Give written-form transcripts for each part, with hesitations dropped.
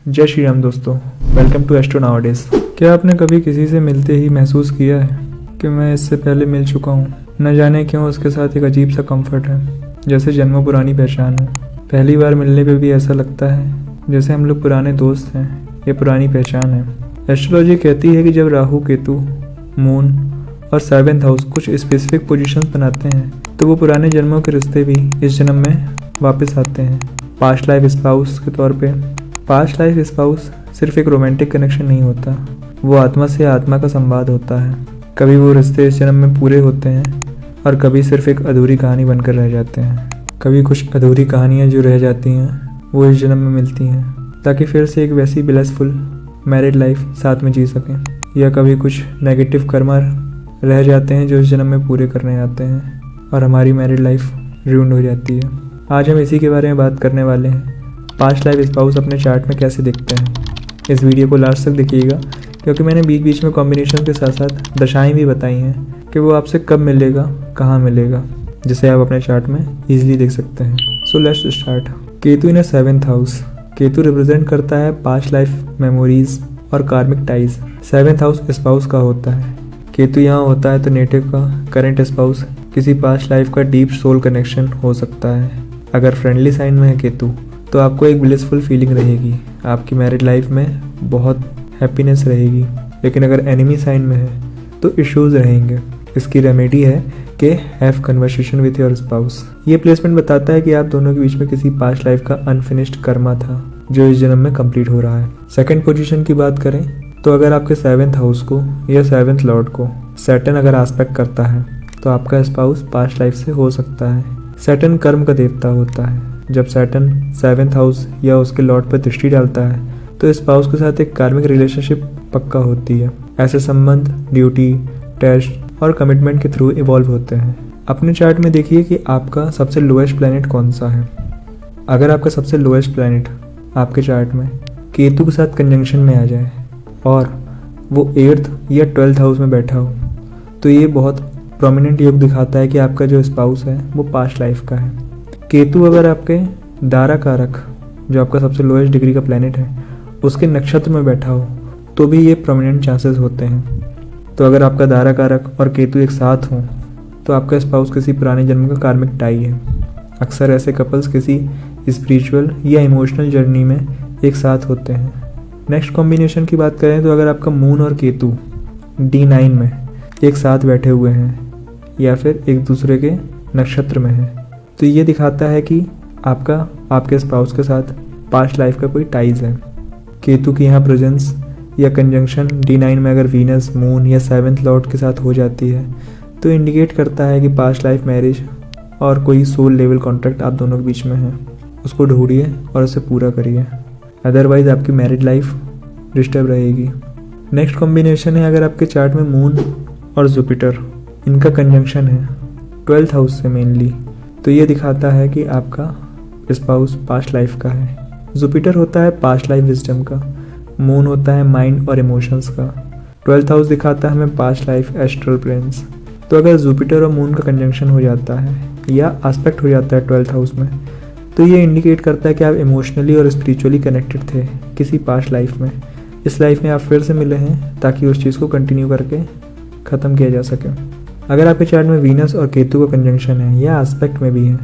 जय श्री राम दोस्तों, welcome to astro nowadays. क्या आपने कभी किसी से मिलते ही महसूस किया है कि मैं इससे पहले मिल चुका हूँ? न जाने क्यों उसके साथ एक अजीब सा कंफर्ट है, जैसे जन्मों पुरानी पहचान हो। पहली बार मिलने पे भी ऐसा लगता है जैसे हम लोग पुराने दोस्त हैं या पुरानी पहचान है। एस्ट्रोलॉजी कहती है कि जब राहु, केतु, मून और 7th हाउस कुछ स्पेसिफिक पोजीशंस बनाते हैं तो वो पुराने जन्मों के रिश्ते भी इस जन्म में वापस आते हैं। पास्ट लाइफ स्पाउस के तौर पे पास्ट लाइफ स्पाउस सिर्फ एक रोमांटिक कनेक्शन नहीं होता, वो आत्मा से आत्मा का संवाद होता है। कभी वो रिश्ते इस जन्म में पूरे होते हैं और कभी सिर्फ एक अधूरी कहानी बनकर रह जाते हैं। कभी कुछ अधूरी कहानियाँ जो रह जाती हैं वो इस जन्म में मिलती हैं ताकि फिर से एक वैसी ब्लेसफुल मैरिड लाइफ साथ में जी सकें, या कभी कुछ नेगेटिव कर्मा रह जाते हैं जो इस जन्म में पूरे करने आते हैं और हमारी मैरिड लाइफ रूइंड हो जाती है। आज हम इसी के बारे में बात करने वाले हैं, पास्ट लाइफ स्पाउस अपने चार्ट में कैसे दिखते हैं। इस वीडियो को लास्ट तक देखिएगा क्योंकि मैंने बीच बीच में कॉम्बिनेशन के साथ साथ दशाएं भी बताई हैं कि वो आपसे कब मिलेगा, कहाँ मिलेगा, जिसे आप अपने चार्ट में ईजिली देख सकते हैं। So let's start. Ketu in 7th house. Ketu represent करता है पास्ट लाइफ मेमोरीज और कार्मिक टाइज। 7th हाउस स्पाउस का होता है। केतु यहाँ होता है तो नेटिव का करंट स्पाउस किसी पास्ट लाइफ का डीप सोल कनेक्शन हो सकता है। अगर फ्रेंडली साइन में है केतु तो आपको एक ब्लिसफुल फीलिंग रहेगी, आपकी मैरिड लाइफ में बहुत हैप्पीनेस रहेगी। लेकिन अगर एनिमी साइन में है तो इश्यूज रहेंगे। इसकी रेमेडी है कि have conversation with your spouse. ये प्लेसमेंट बताता है कि आप दोनों के बीच में किसी पास्ट लाइफ का अनफिनिश्ड कर्मा था जो इस जन्म में कंप्लीट हो रहा है। सेकंड पोजीशन की बात करें तो अगर आपके 7th हाउस को या 7th लॉर्ड को सैटर्न अगर एस्पेक्ट करता है तो आपका स्पाउस पास्ट लाइफ से हो सकता है। सैटर्न कर्म का देवता होता है। जब सैटर्न 7th हाउस या उसके लॉर्ड पर दृष्टि डालता है तो स्पाउस के साथ एक कार्मिक रिलेशनशिप पक्का होती है। ऐसे संबंध ड्यूटी, टेस्ट और कमिटमेंट के थ्रू इवॉल्व होते हैं। अपने चार्ट में देखिए कि आपका सबसे लोएस्ट प्लैनेट कौन सा है। अगर आपका सबसे लोएस्ट प्लैनेट आपके चार्ट में केतु के साथ कंजंक्शन में आ जाए और वो 8th या 12th हाउस में बैठा हो तो ये बहुत प्रोमिनेंट योग दिखाता है कि आपका जो स्पाउस है वो पास्ट लाइफ का है। केतु अगर आपके दारा कारक, जो आपका सबसे लोएस्ट डिग्री का प्लैनेट है, उसके नक्षत्र में बैठा हो तो भी ये प्रोमिनेंट चांसेस होते हैं। तो अगर आपका दारा कारक और केतु एक साथ हो तो आपका स्पाउस किसी पुराने जन्म का कार्मिक टाई है। अक्सर ऐसे कपल्स किसी स्पिरिचुअल या इमोशनल जर्नी में एक साथ होते हैं। नेक्स्ट कॉम्बिनेशन की बात करें तो अगर आपका मून और केतु D9 में एक साथ बैठे हुए हैं या फिर एक दूसरे के नक्षत्र में है तो ये दिखाता है कि आपके स्पाउस के साथ पास्ट लाइफ का कोई टाइज है। केतु की यहाँ प्रेजेंस या कंजंक्शन D9 में अगर वीनस, मून या 7th लॉर्ड के साथ हो जाती है तो इंडिकेट करता है कि पास्ट लाइफ मैरिज और कोई सोल लेवल कॉन्ट्रैक्ट आप दोनों के बीच में है। उसको ढूंढिए और उसे पूरा करिए, अदरवाइज आपकी मैरिड लाइफ डिस्टर्ब रहेगी। नेक्स्ट कॉम्बिनेशन है अगर आपके चार्ट में मून और जुपिटर इनका कंजंक्शन है 12th हाउस से मेनली, तो ये दिखाता है कि आपका स्पाउस पास्ट लाइफ का है। जुपिटर होता है पास्ट लाइफ विजडम का, मून होता है माइंड और इमोशंस का, 12th हाउस दिखाता है हमें पास्ट लाइफ एस्ट्रल प्लेन्स। तो अगर जुपिटर और मून का कंजंक्शन हो जाता है या एस्पेक्ट हो जाता है 12th हाउस में तो ये इंडिकेट करता है कि आप इमोशनली और स्पिरिचुअली कनेक्टेड थे किसी पास्ट लाइफ में। इस लाइफ में आप फिर से मिले हैं ताकि उस चीज़ को कंटिन्यू करके ख़त्म किया जा सके। अगर आपके चार्ट में वीनस और केतु का कंजंक्शन है या एस्पेक्ट में भी है,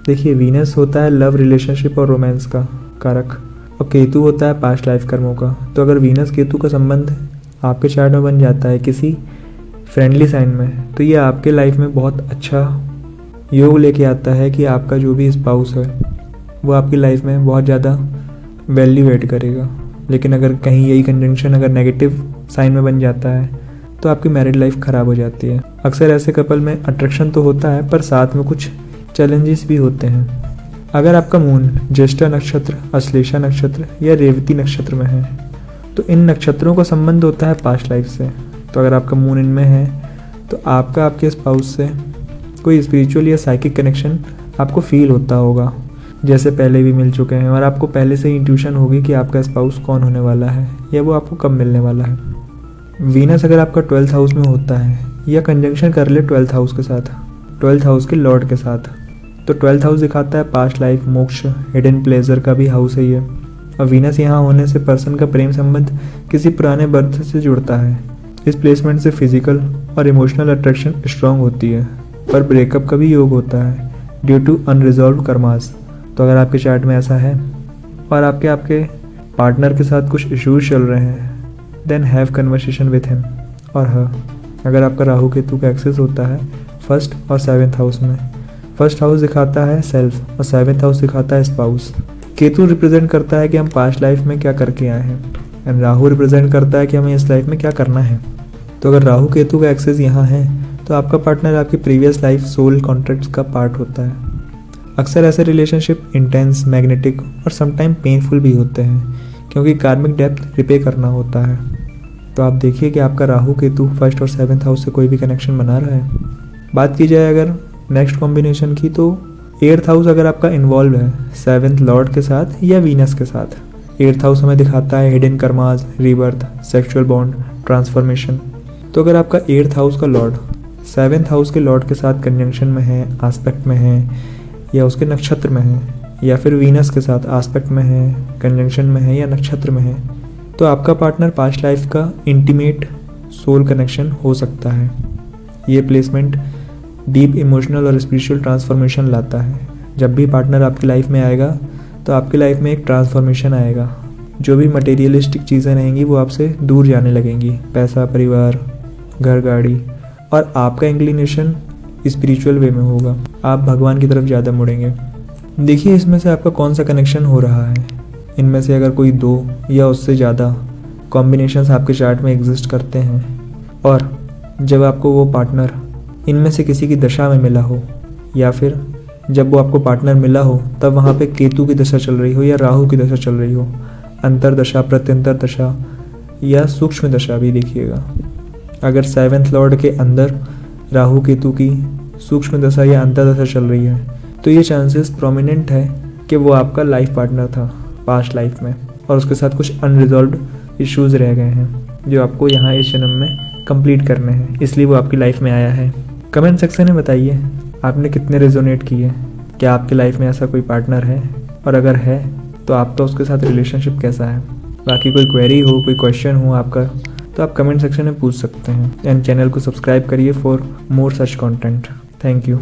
देखिए वीनस होता है लव, रिलेशनशिप और रोमांस का कारक और केतु होता है पास्ट लाइफ कर्मों का। तो अगर वीनस केतु का संबंध आपके चार्ट में बन जाता है किसी फ्रेंडली साइन में तो ये आपके लाइफ में बहुत अच्छा योग लेके आता है कि आपका जो भी स्पाउस है वो आपकी लाइफ में बहुत ज़्यादा वैल्यू ऐड करेगा। लेकिन अगर कहीं यही कंजंक्शन अगर नेगेटिव साइन में बन जाता है तो आपकी मैरिड लाइफ ख़राब हो जाती है। अक्सर ऐसे कपल में अट्रैक्शन तो होता है पर साथ में कुछ चैलेंजेस भी होते हैं। अगर आपका मून ज्येष्ठा नक्षत्र, अश्लेषा नक्षत्र या रेवती नक्षत्र में है तो इन नक्षत्रों का संबंध होता है पास्ट लाइफ से। तो अगर आपका मून इनमें है तो आपके स्पाउस से कोई स्पिरिचुअल या साइकिक कनेक्शन आपको फील होता होगा, जैसे पहले भी मिल चुके हैं और आपको पहले से ही इंट्यूशन होगी कि आपका स्पाउस कौन होने वाला है या वो आपको कब मिलने वाला है। वीनस अगर आपका 12th हाउस में होता है या कंजंक्शन कर ले 12th हाउस के साथ, 12th हाउस के लॉर्ड के साथ, तो 12th हाउस दिखाता है पास्ट लाइफ, मोक्ष, हिडन प्लेजर का भी हाउस है ये। और वीनस यहाँ होने से पर्सन का प्रेम संबंध किसी पुराने बर्थ से जुड़ता है। इस प्लेसमेंट से फिजिकल और इमोशनल अट्रैक्शन स्ट्रांग होती है, पर ब्रेकअप का भी योग होता है ड्यू टू अनरिजॉल्व कर्मास। तो अगर आपके चार्ट में ऐसा है और आपके पार्टनर के साथ कुछ इश्यूज चल रहे हैं, then have conversation with him और हर। अगर आपका राहु केतु का एक्सेस होता है फर्स्ट और 7th हाउस में, फर्स्ट हाउस दिखाता है सेल्फ और 7th हाउस दिखाता है स्पाउस। केतु रिप्रेजेंट करता है कि हम पास्ट लाइफ में क्या करके आए हैं एंड राहु रिप्रेजेंट करता है कि हमें इस लाइफ में क्या करना है। तो अगर राहु केतु का एक्सेस यहाँ है तो आपका पार्टनर आपकी प्रीवियस लाइफ सोल कॉन्ट्रैक्ट्स का पार्ट होता है। अक्सर ऐसे रिलेशनशिप इंटेंस, मैग्नेटिक और समटाइम पेनफुल भी होते हैं क्योंकि कार्मिक डेप्थ रिपे करना होता है। तो आप देखिए कि आपका राहु केतु फर्स्ट और 7th हाउस से कोई भी कनेक्शन बना रहा है। बात की जाए अगर नेक्स्ट कॉम्बिनेशन की, तो 8th हाउस अगर आपका इन्वॉल्व है 7th लॉर्ड के साथ या वीनस के साथ। 8th हाउस हमें दिखाता है hidden karmas, rebirth, sexual bond, transformation. तो अगर आपका 8th हाउस का लॉर्ड 7th हाउस के लॉर्ड के साथ कंजंक्शन में है, आस्पेक्ट में है या उसके नक्षत्र में है, या फिर वीनस के साथ आस्पेक्ट में है, कंजंक्शन में है या नक्षत्र में है, तो आपका पार्टनर पास्ट लाइफ का इंटीमेट सोल कनेक्शन हो सकता है। ये प्लेसमेंट डीप इमोशनल और स्पिरिचुअल ट्रांसफॉर्मेशन लाता है। जब भी पार्टनर आपकी लाइफ में आएगा तो आपकी लाइफ में एक ट्रांसफॉर्मेशन आएगा। जो भी मटेरियलिस्टिक चीज़ें रहेंगी वो आपसे दूर जाने लगेंगी, पैसा, परिवार, घर, गाड़ी, और आपका इंक्लिनेशन स्पिरिचुअल वे में होगा। आप भगवान की तरफ ज़्यादा मुड़ेंगे। देखिए इसमें से आपका कौन सा कनेक्शन हो रहा है। इनमें से अगर कोई 2 या उससे ज़्यादा कॉम्बिनेशंस आपके चार्ट में एग्जिस्ट करते हैं और जब आपको वो पार्टनर इनमें से किसी की दशा में मिला हो, या फिर जब वो आपको पार्टनर मिला हो तब वहाँ पे केतु की दशा चल रही हो या राहु की दशा चल रही हो, अंतर दशा, प्रत्यंतर दशा या सूक्ष्म दशा भी देखिएगा। अगर 7th लॉर्ड के अंदर राहु केतु की सूक्ष्म दशा या अंतर दशा चल रही है तो ये चांसेस प्रोमिनेंट है कि वो आपका लाइफ पार्टनर था पास्ट लाइफ में और उसके साथ कुछ अनरिजॉल्व्ड इश्यूज रह गए हैं जो आपको यहाँ इस जन्म में कंप्लीट करने हैं, इसलिए वो आपकी लाइफ में आया है। कमेंट सेक्शन में बताइए आपने कितने रेजोनेट किए, क्या आपकी लाइफ में ऐसा कोई पार्टनर है, और अगर है तो आपका उसके साथ रिलेशनशिप कैसा है। बाकी कोई क्वेरी हो, कोई क्वेश्चन हो आपका, तो आप कमेंट सेक्शन में पूछ सकते हैं। एंड चैनल को सब्सक्राइब करिए for more such content. Thank you.